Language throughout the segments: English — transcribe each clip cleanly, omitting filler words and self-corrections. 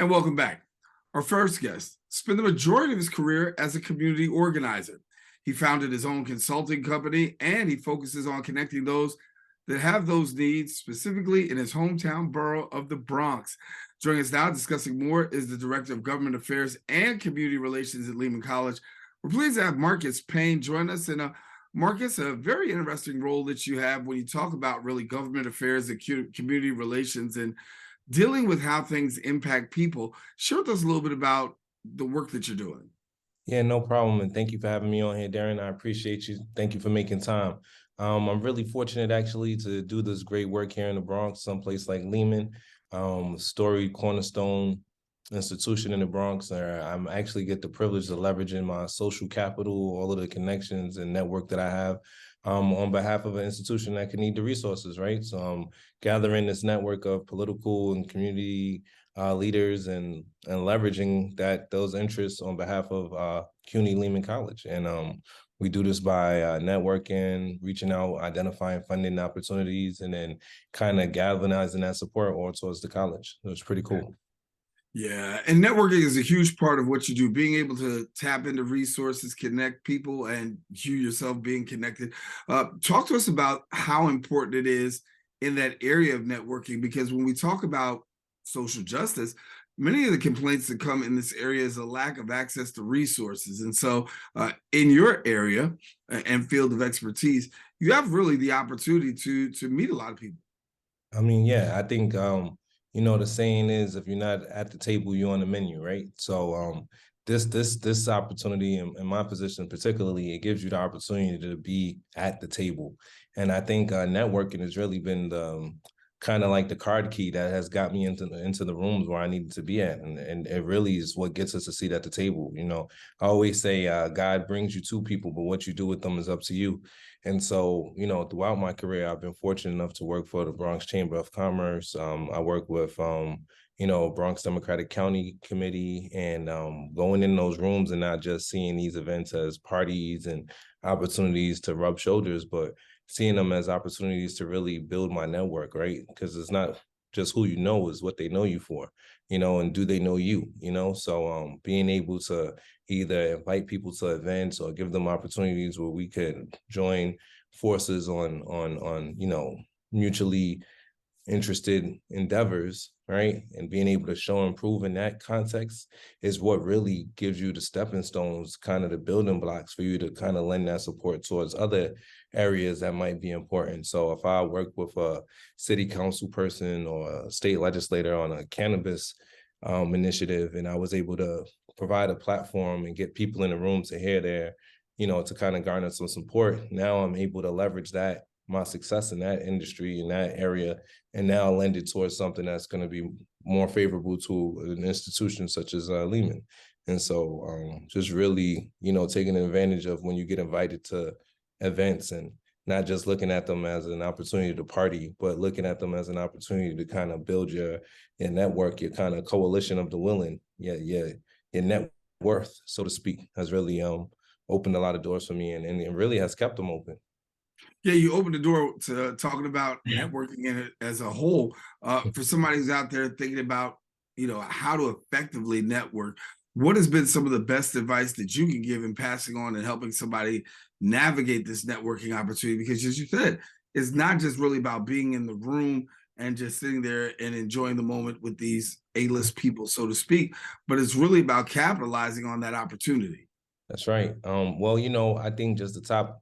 And welcome back. Our first guest spent the majority of his career as a community organizer. He founded his own consulting company and he focuses on connecting those that have those needs, specifically in his hometown borough of the Bronx. Joining us now discussing more is the Director of Government Affairs and Community Relations at Lehman College. We're pleased to have Marques Payne join us. And Marques, a very interesting role that you have when you talk about really government affairs and community relations and dealing with how things impact people. Share with us a little bit about the work that you're doing. Yeah, no problem. And thank you for having me on here, Daren. I appreciate you. Thank you for making time. I'm really fortunate actually to do this great work here in the Bronx, someplace like Lehman, storied cornerstone institution in the Bronx. I'm actually get the privilege of leveraging my social capital, all of the connections and network that I have on behalf of an institution that can need the resources, right? So I'm gathering this network of political and community leaders and leveraging those interests on behalf of CUNY Lehman College. And we do this by networking, reaching out, identifying funding opportunities, and then kind of galvanizing that support all towards the college. It was pretty cool. Yeah, and networking is a huge part of what you do, being able to tap into resources, connect people, and you yourself being connected. Talk to us about how important it is in that area of networking, because when we talk about social justice, many of the complaints that come in this area is a lack of access to resources. And so in your area and field of expertise, you have really the opportunity to meet a lot of people. I mean, yeah, I think the saying is, if you're not at the table, you're on the menu, right? So this opportunity in my position particularly, it gives you the opportunity to be at the table. And I think networking has really been the kind of like the card key that has got me into the rooms where I needed to be at. And it really is what gets us a seat at the table. I always say God brings you to people, but what you do with them is up to you. And so, throughout my career, I've been fortunate enough to work for the Bronx Chamber of Commerce. I work with, Bronx Democratic County Committee, and going in those rooms and not just seeing these events as parties and opportunities to rub shoulders, but seeing them as opportunities to really build my network, right? Because it's not just who you know, is what they know you for, and do they know you, So being able to either invite people to events or give them opportunities where we could join forces on mutually interested endeavors, right? And being able to show and prove in that context is what really gives you the stepping stones, kind of the building blocks for you to kind of lend that support towards other areas that might be important. So if I work with a city council person or a state legislator on a cannabis initiative, and I was able to provide a platform and get people in the room to hear to kind of garner some support, now I'm able to leverage my success in that industry, in that area, and now lend it towards something that's going to be more favorable to an institution such as Lehman. And so just really, taking advantage of when you get invited to events and not just looking at them as an opportunity to party, but looking at them as an opportunity to kind of build your network, your kind of coalition of the willing, your net worth, so to speak, has really opened a lot of doors for me and it really has kept them open. Yeah, you opened the door to talking about networking in it as a whole. For somebody who's out there thinking about, how to effectively network, what has been some of the best advice that you can give in passing on and helping somebody navigate this networking opportunity? Because as you said, it's not just really about being in the room and just sitting there and enjoying the moment with these A-list people, so to speak, but it's really about capitalizing on that opportunity. That's right. Well, I think just the top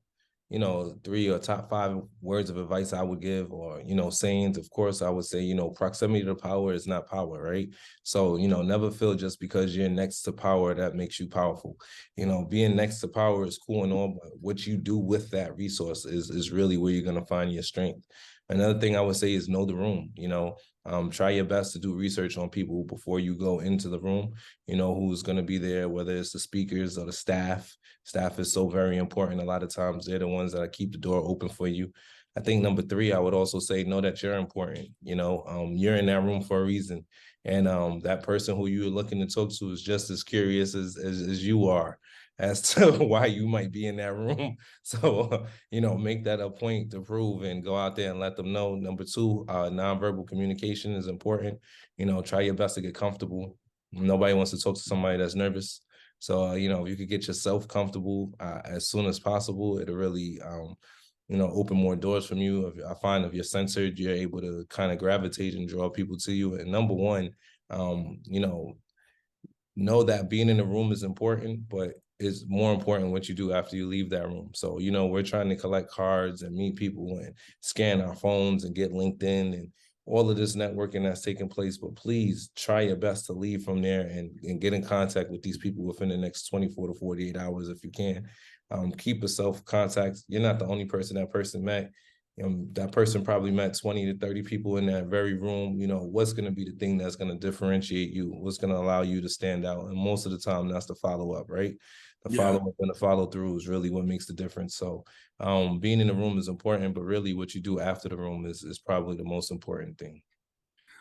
3 or top 5 words of advice I would give, or, sayings, of course, I would say, proximity to power is not power, right? So, never feel just because you're next to power that makes you powerful. Being next to power is cool and all, but what you do with that resource is really where you're going to find your strength. Another thing I would say is know the room. Try your best to do research on people before you go into the room, who's going to be there, whether it's the speakers or the staff. Staff is so very important. A lot of times they're the ones that keep the door open for you. I think number 3, I would also say, know that you're important. You're in that room for a reason. And that person who you're looking to talk to is just as curious as you are as to why you might be in that room. So, make that a point to prove and go out there and let them know. Number 2, nonverbal communication is important. Try your best to get comfortable Nobody wants to talk to somebody that's nervous. So, if you could get yourself comfortable as soon as possible, it'll really, open more doors from you. I find if you're censored, you're able to kind of gravitate and draw people to you. And number one, um, you know, know that being in the room is important, but it's more important what you do after you leave that room. So, we're trying to collect cards and meet people and scan our phones and get LinkedIn and all of this networking that's taking place. But please try your best to leave from there and get in contact with these people within the next 24 to 48 hours if you can. Keep a self contact. You're not the only person that person met. That person probably met 20 to 30 people in that very room. What's going to be the thing that's going to differentiate you? What's going to allow you to stand out? And most of the time, that's the follow up, right? The Yeah. follow up and the follow through is really what makes the difference. So, being in the room is important, but really, what you do after the room is probably the most important thing.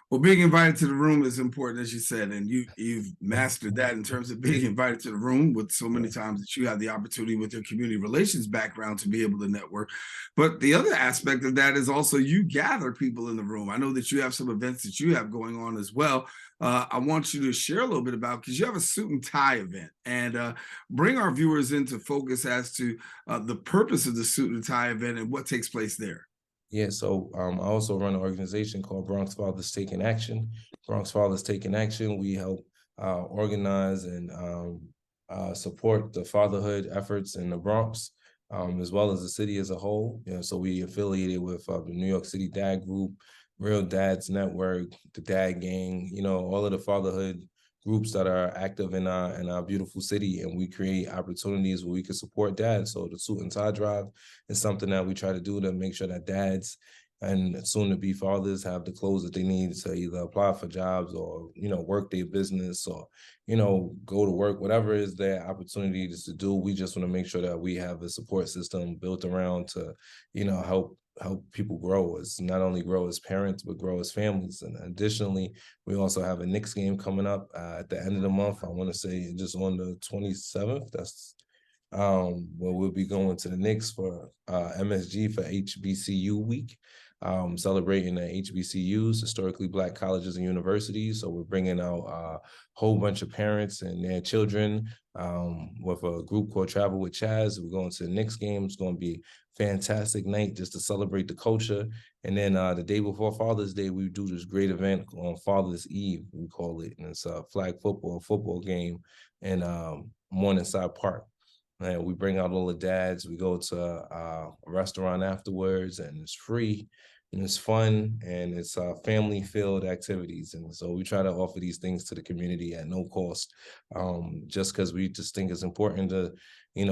Well, being invited to the room is important, as you said, and you've mastered that in terms of being invited to the room with so many times that you have the opportunity with your community relations background to be able to network. But the other aspect of that is also you gather people in the room. I know that you have some events that you have going on as well. I want you to share a little bit about, because you have a suit and tie event, and bring our viewers into focus as to the purpose of the suit and tie event and what takes place there. Yeah, so I also run an organization called Bronx Fathers Taking Action. Bronx Fathers Taking Action, we help organize and support the fatherhood efforts in the Bronx, as well as the city as a whole. So we affiliated with the New York City Dad Group, Real Dads Network, the Dad Gang, all of the fatherhood groups that are active in our beautiful city, and we create opportunities where we can support dads. So the suit and tie drive is something that we try to do to make sure that dads and soon to be fathers have the clothes that they need to either apply for jobs or, work their business or, go to work, whatever is their opportunities to do. We just want to make sure that we have a support system built around to, help people grow, as not only grow as parents, but grow as families. And additionally, we also have a Knicks game coming up at the end of the month. I want to say just on the 27th. That's where we'll be going to the Knicks for MSG for HBCU week, celebrating the HBCUs, historically Black colleges and universities. So we're bringing out a whole bunch of parents and their children with a group called Travel with Chaz. We're going to the Knicks game. It's going to be a fantastic night just to celebrate the culture. And then the day before Father's Day, we do this great event on Father's Eve, we call it. And it's a flag football game in Morningside Park. And we bring out all the dads. We go to a restaurant afterwards, and it's free, and it's fun, and it's family-filled activities. And so we try to offer these things to the community at no cost, just because we just think it's important to,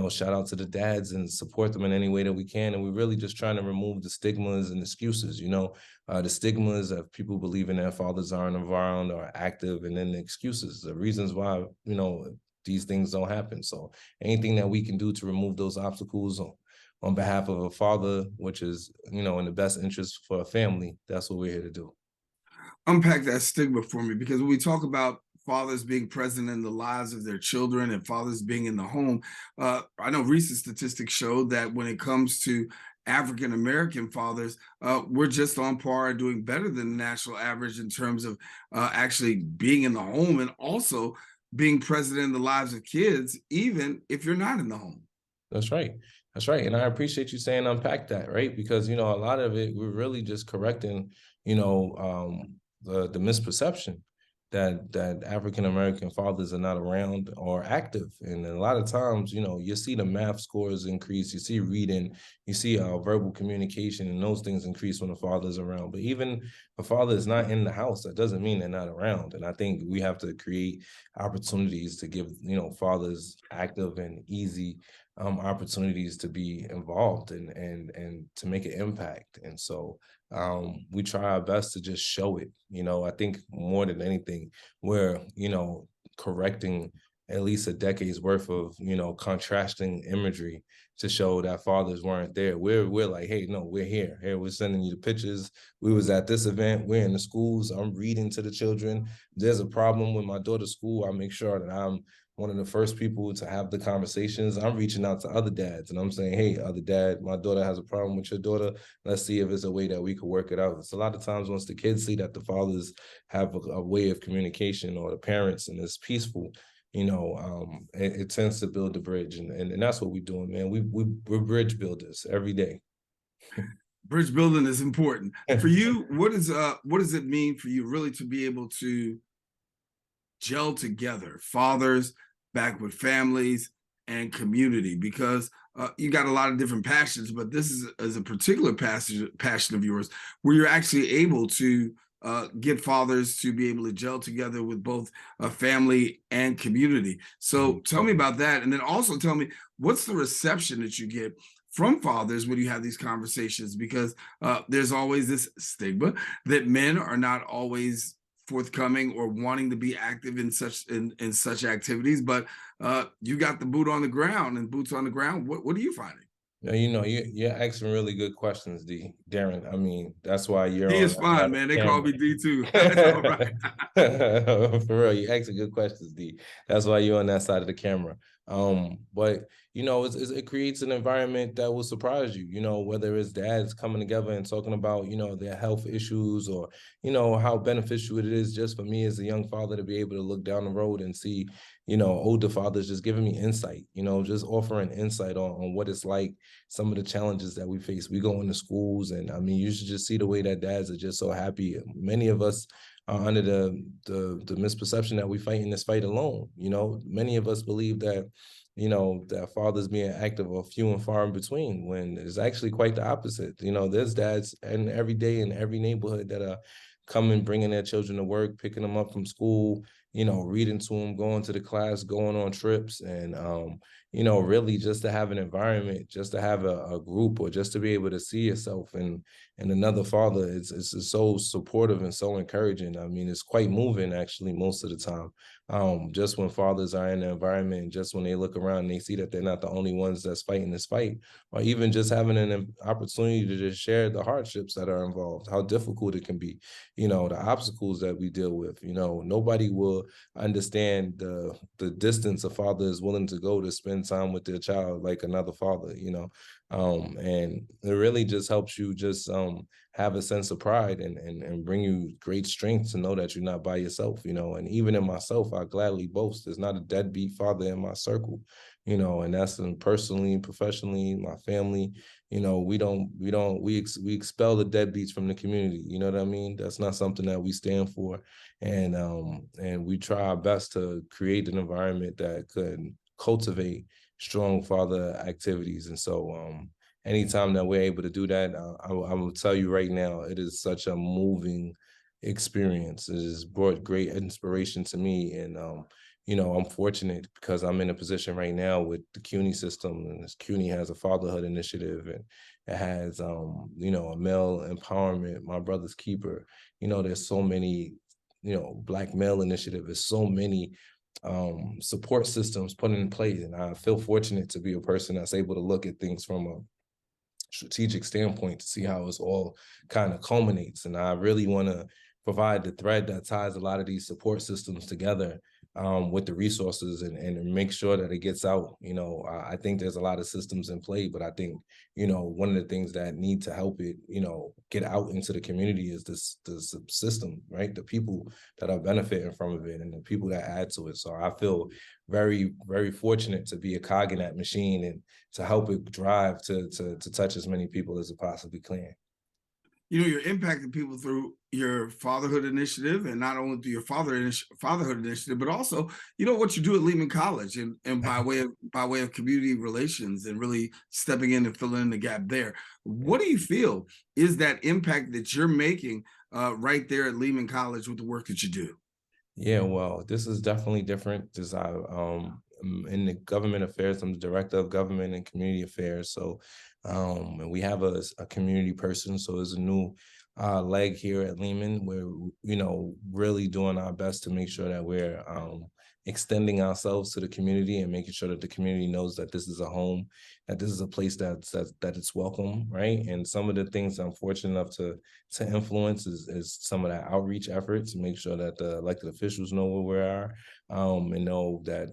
shout out to the dads and support them in any way that we can. And we're really just trying to remove the stigmas and excuses. The stigmas of people believing their fathers aren't around or active, and then the excuses, the reasons why, these things don't happen. So anything that we can do to remove those obstacles on behalf of a father, which is, in the best interest for a family, that's what we're here to do. Unpack that stigma for me, because when we talk about fathers being present in the lives of their children and fathers being in the home, I know recent statistics show that when it comes to African American fathers, we're just on par and doing better than the national average in terms of actually being in the home and also being present in the lives of kids, even if you're not in the home. That's right. That's right. And I appreciate you saying unpack that, right? Because, a lot of it, we're really just correcting, the misperception that African American fathers are not around or active. And a lot of times, you see the math scores increase, you see reading, you see verbal communication, and those things increase when the father's around. But even a father is not in the house, that doesn't mean they're not around. And I think we have to create opportunities to give, fathers active and easy opportunities to be involved and to make an impact. And so we try our best to just show it. I think more than anything, we're, correcting at least a decade's worth of, contrasting imagery to show that fathers weren't there. We're like, hey, no, we're here. Here, we're sending you the pictures. We was at this event. We're in the schools. I'm reading to the children. There's a problem with my daughter's school. I make sure that I'm one of the first people to have the conversations. I'm reaching out to other dads and I'm saying, hey, other dad, my daughter has a problem with your daughter. Let's see if there's a way that we could work it out. It's a lot of times once the kids see that the fathers have a way of communication, or the parents, and it's peaceful, it tends to build the bridge. And that's what we're doing, man. We're bridge builders every day. Bridge building is important. For you, what does it mean for you really to be able to gel together, fathers back with families and community? Because you got a lot of different passions, but this is a particular passion of yours where you're actually able to get fathers to be able to gel together with both family and community. So tell me about that. And then also tell me, what's the reception that you get from fathers when you have these conversations? Because there's always this stigma that men are not always forthcoming or wanting to be active in such activities, but you got the boots on the ground. What are you finding? You're asking really good questions, Daren. I mean, that's why you're D on is that side fine, of man. the They call camera. me D too. That's all right. For real, you asking good questions, D. That's why you're on that side of the camera. But it creates an environment that will surprise you. Whether it's dads coming together and talking about their health issues, or how beneficial it is just for me as a young father to be able to look down the road and see older fathers just giving me insight. Just offering insight on what it's like, some of the challenges that we face. We go into schools, and I mean, you should just see the way that dads are just so happy. Many of us are under the misperception that we fight in this fight alone. Many of us believe that that fathers being active are few and far in between, when it's actually quite the opposite. There's dads and every day in every neighborhood that are coming, bringing their children to work, picking them up from school, reading to them, going to the class, going on trips, and really just to have an environment, just to have a group, or just to be able to see yourself and another father. It's so supportive and so encouraging. I mean, it's quite moving actually most of the time. Just when fathers are in the environment, just when they look around and they see that they're not the only ones that's fighting this fight, or even just having an opportunity to just share the hardships that are involved, how difficult it can be, the obstacles that we deal with. Nobody will understand the distance a father is willing to go to spend time with their child like another father. And it really just helps you just have a sense of pride, and bring you great strength to know that you're not by yourself. And even in myself, I gladly boast there's not a deadbeat father in my circle. And that's personally, professionally, my family. We expel the deadbeats from the community. You know what I mean? That's not something that we stand for. And we try our best to create an environment that could cultivate strong father activities. And so anytime that we're able to do that, I will tell you right now, it is such a moving experience. It has brought great inspiration to me. And I'm fortunate because I'm in a position right now with the CUNY system, and this CUNY has a fatherhood initiative, and it has a male empowerment, my brother's keeper. There's so many, Black male initiative. There's so many support systems put in place, and I feel fortunate to be a person that's able to look at things from a strategic standpoint to see how it's all kind of culminates. And I really want to provide the thread that ties a lot of these support systems together with the resources, and make sure that it gets out. I think there's a lot of systems in play, but I think, one of the things that need to help it, get out into the community is the system, right? The people that are benefiting from it, and the people that add to it. So I feel very, very fortunate to be a cog in that machine, and to help it drive to touch as many people as it possibly can. You're impacting people through your fatherhood initiative, and not only through your fatherhood initiative, but also, what you do at Lehman College, and by way of community relations, and really stepping in and filling in the gap there. What do you feel is that impact that you're making right there at Lehman College with the work that you do? Yeah, well, this is definitely different because I am in the government affairs. I'm the director of government and community affairs. So and we have a community person. So it's a new leg here at Lehman. We're, really doing our best to make sure that we're extending ourselves to the community and making sure that the community knows that this is a home, that this is a place that it's welcome, right? And some of the things I'm fortunate enough to influence is some of that outreach efforts to make sure that the elected officials know where we are, and know that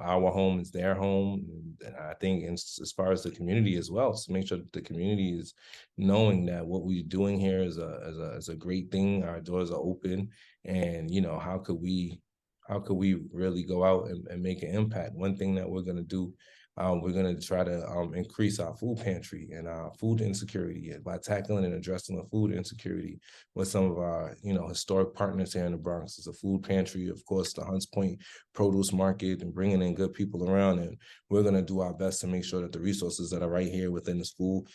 our home is their home. And I think as far as the community as well, to make sure that the community is knowing that what we're doing here is a great thing. Our doors are open, and how could we really go out and make an impact? One thing that we're going to do, we're going to try to increase our food pantry and our food insecurity by tackling and addressing the food insecurity with some of our, historic partners here in the Bronx. It's a food pantry, of course, the Hunts Point Produce Market, and bringing in good people around. And we're going to do our best to make sure that the resources that are right here within the school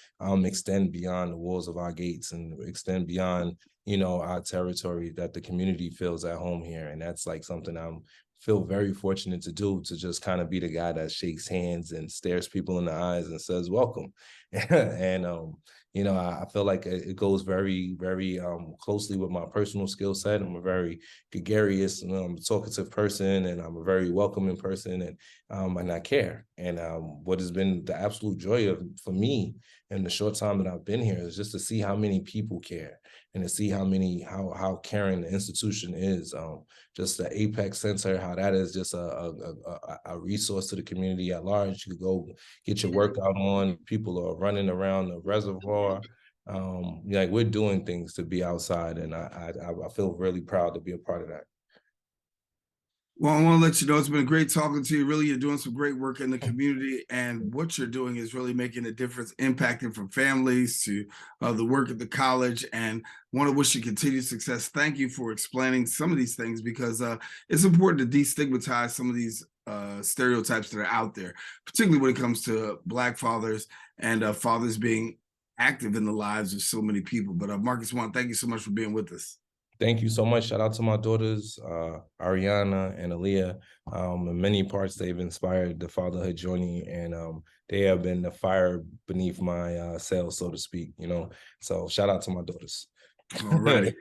extend beyond the walls of our gates and extend beyond our territory, that the community feels at home here. And that's like something I'm feel very fortunate to do, to just kind of be the guy that shakes hands and stares people in the eyes and says, welcome. And, I feel like it goes very, very closely with my personal skill set. I'm a very gregarious, I'm a talkative person, and I'm a very welcoming person, and I care. And what has been the absolute joy for me in the short time that I've been here is just to see how many people care, and to see how caring the institution is. Just the Apex Center, how that is just a resource to the community at large. You could go get your workout on. People are running around the reservoir. Like, we're doing things to be outside, and I feel really proud to be a part of that. Well, I want to let you know it's been great talking to you. Really, you're doing some great work in the community, and what you're doing is really making a difference, impacting from families to the work at the college. And want to wish you continued success. Thank you for explaining some of these things, because it's important to destigmatize some of these stereotypes that are out there, particularly when it comes to Black fathers and fathers being active in the lives of so many people. But Marques, thank you so much for being with us. Thank you so much. Shout out to my daughters, Ariana and Aaliyah. In many parts, they've inspired the fatherhood journey, and they have been the fire beneath my sails, so to speak. So shout out to my daughters. All righty.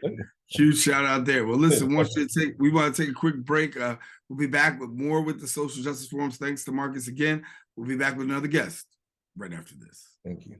Huge shout out there. Well, listen, we want to take a quick break. We'll be back with more with the social justice forums. Thanks to Marques again. We'll be back with another guest right after this. Thank you.